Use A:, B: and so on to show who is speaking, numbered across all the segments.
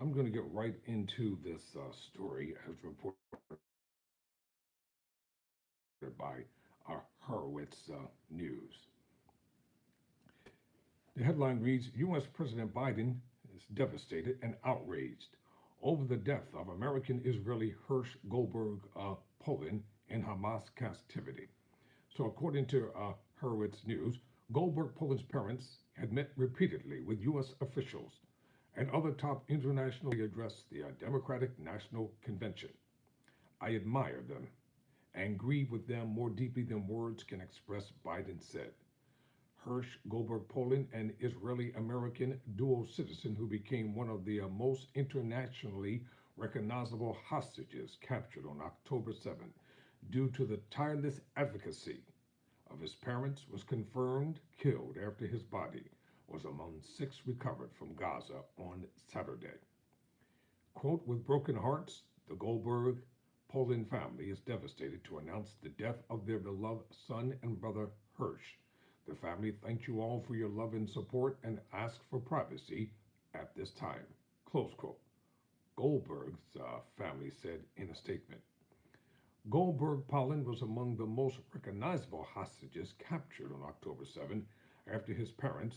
A: I'm going to get right into this story as reported by our Harretz News. The headline reads U.S. President Biden is devastated and outraged over the death of American Israeli Hersh Goldberg-Polin in Hamas captivity. So, according to Harretz News, Goldberg-Polin's parents had met repeatedly with U.S. officials and other top internationally addressed the Democratic National Convention. I admire them and grieve with them more deeply than words can express, Biden said. Hersh Goldberg-Polin, an Israeli-American dual citizen who became one of the most internationally recognizable hostages captured on October 7 due to the tireless advocacy of his parents, was confirmed killed after his body was among 6 recovered from Gaza on Saturday. Quote, with broken hearts, the Goldberg-Polin family is devastated to announce the death of their beloved son and brother Hersh. The family thanks you all for your love and support and asks for privacy at this time. Close quote. Goldberg's family said in a statement. Goldberg-Polin was among the most recognizable hostages captured on October 7 after his parents,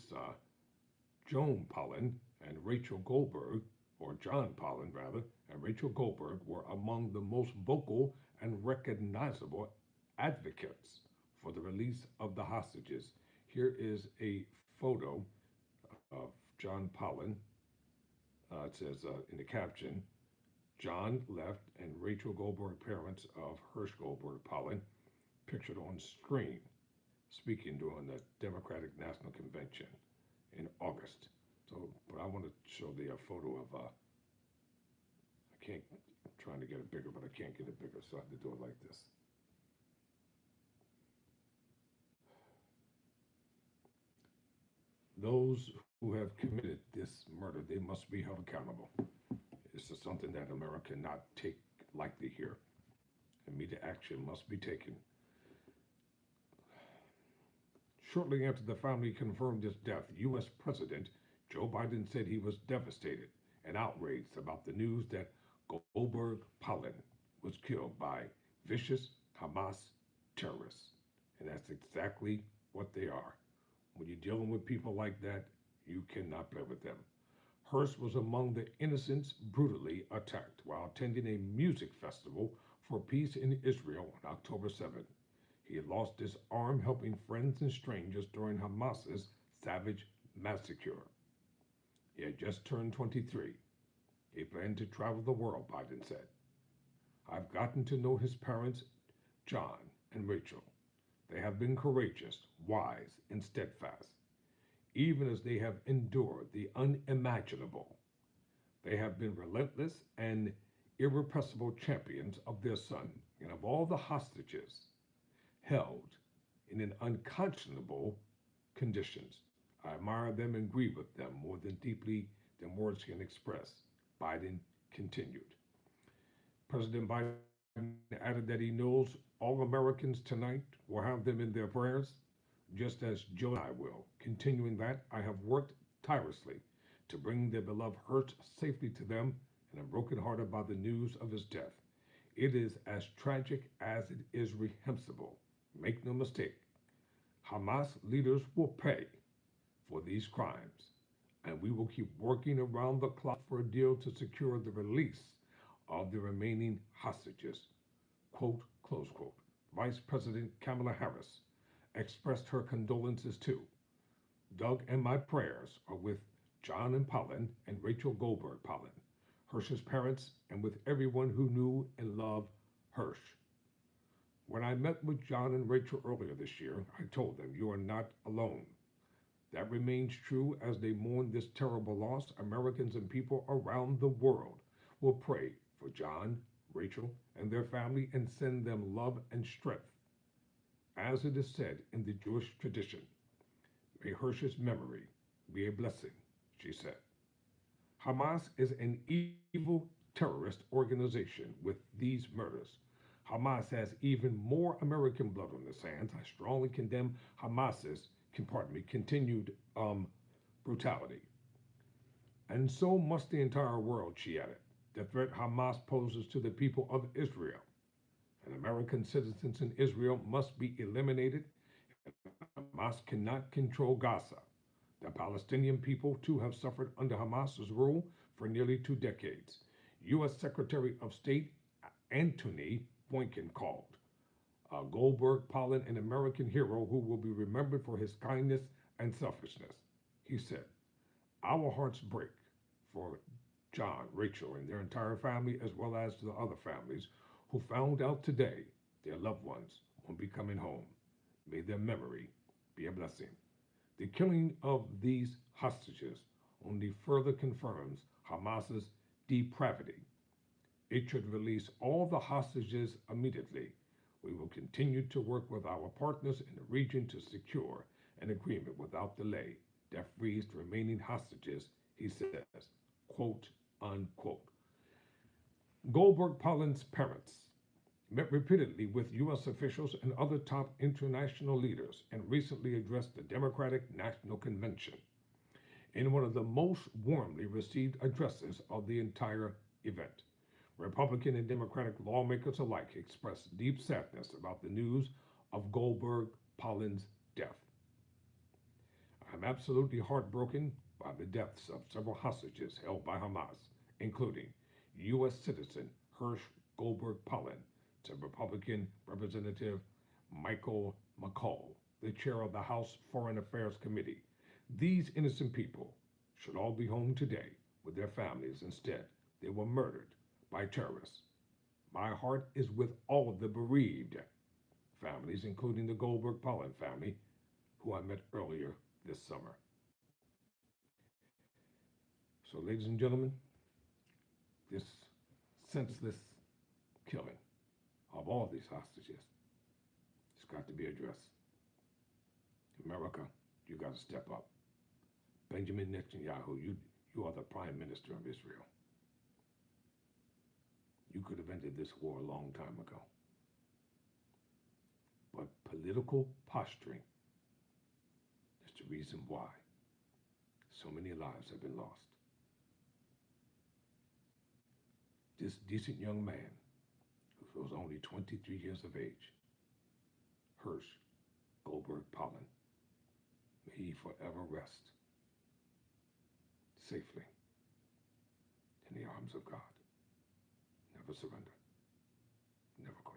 A: Joan Polin and Rachel Goldberg, or John Polin rather, and Rachel Goldberg were among the most vocal and recognizable advocates for the release of the hostages. Here is a photo of John Polin. It says in the caption, John left and Rachel Goldberg, parents of Hersh Goldberg-Polin, pictured on screen, speaking during the Democratic National Convention in August. So, but I want to show the photo of, I can't, I'm trying to get it bigger, but I can't get it bigger, so I have to do it like this. Those who have committed this murder, they must be held accountable. This is something that America cannot take lightly here. Immediate action must be taken. Shortly after the family confirmed his death, U.S. President Joe Biden said he was devastated and outraged about the news that Goldberg-Polin was killed by vicious Hamas terrorists. And that's exactly what they are. When you're dealing with people like that, you cannot play with them. Hersh was among the innocents brutally attacked while attending a music festival for peace in Israel on October 7. He had lost his arm helping friends and strangers during Hamas's savage massacre. He had just turned 23. He planned to travel the world, Biden said. I've gotten to know his parents, John and Rachel. They have been courageous, wise, and steadfast, even as they have endured the unimaginable. They have been relentless and irrepressible champions of their son and of all the hostages held in an unconscionable conditions. I admire them and grieve with them more than deeply than words can express, Biden continued. President Biden added that he knows all Americans tonight will have them in their prayers, just as Joe and I will. Continuing that, I have worked tirelessly to bring their beloved Hersh safely to them, and am brokenhearted by the news of his death. It is as tragic as it is reprehensible. Make no mistake, Hamas leaders will pay for these crimes, and we will keep working around the clock for a deal to secure the release of the remaining hostages. Quote, close quote. Vice President Kamala Harris expressed her condolences too. Doug and my prayers are with John and Polin and Rachel Goldberg-Polin, Hersh's parents, and with everyone who knew and loved Hersh. When I met with John and Rachel earlier this year, I told them, you are not alone. That remains true as they mourn this terrible loss. Americans and people around the world will pray for John, Rachel, and their family and send them love and strength. As it is said in the Jewish tradition, may Hersh's memory be a blessing, she said. Hamas is an evil terrorist organization with these murders. Hamas has even more American blood on its hands. I strongly condemn Hamas's, continued brutality. And so must the entire world, she added. The threat Hamas poses to the people of Israel and American citizens in Israel must be eliminated. Hamas cannot control Gaza. The Palestinian people, too, have suffered under Hamas's rule for nearly 2 decades. U.S. Secretary of State Antony Blinken called Goldberg-Polin an American hero who will be remembered for his kindness and selfishness. He said, "Our hearts break for John, Rachel, and their entire family, as well as the other families who found out today their loved ones won't be coming home. May their memory be a blessing." The killing of these hostages only further confirms Hamas's depravity. It should release all the hostages immediately. We will continue to work with our partners in the region to secure an agreement without delay that frees the remaining hostages, he says, quote unquote. Goldberg-Polin's parents met repeatedly with U.S. officials and other top international leaders and recently addressed the Democratic National Convention in one of the most warmly received addresses of the entire event. Republican and Democratic lawmakers alike expressed deep sadness about the news of Goldberg-Polin's death. I'm absolutely heartbroken by the deaths of several hostages held by Hamas, including U.S. citizen Hersh Goldberg-Polin, to Republican Representative Michael McCall, the chair of the House Foreign Affairs Committee. These innocent people should all be home today with their families. Instead, they were murdered by terrorists. My heart is with all of the bereaved families, including the Goldberg-Polin family, who I met earlier this summer. So, ladies and gentlemen, this senseless killing of all these hostages has got to be addressed. America, you got to step up. Benjamin Netanyahu, you are the Prime Minister of Israel. You could have ended this war a long time ago. But political posturing is the reason why so many lives have been lost. This decent young man, who was only 23 years of age, Hersh Goldberg-Polin, may he forever rest safely in the arms of God. Never surrender, never quit.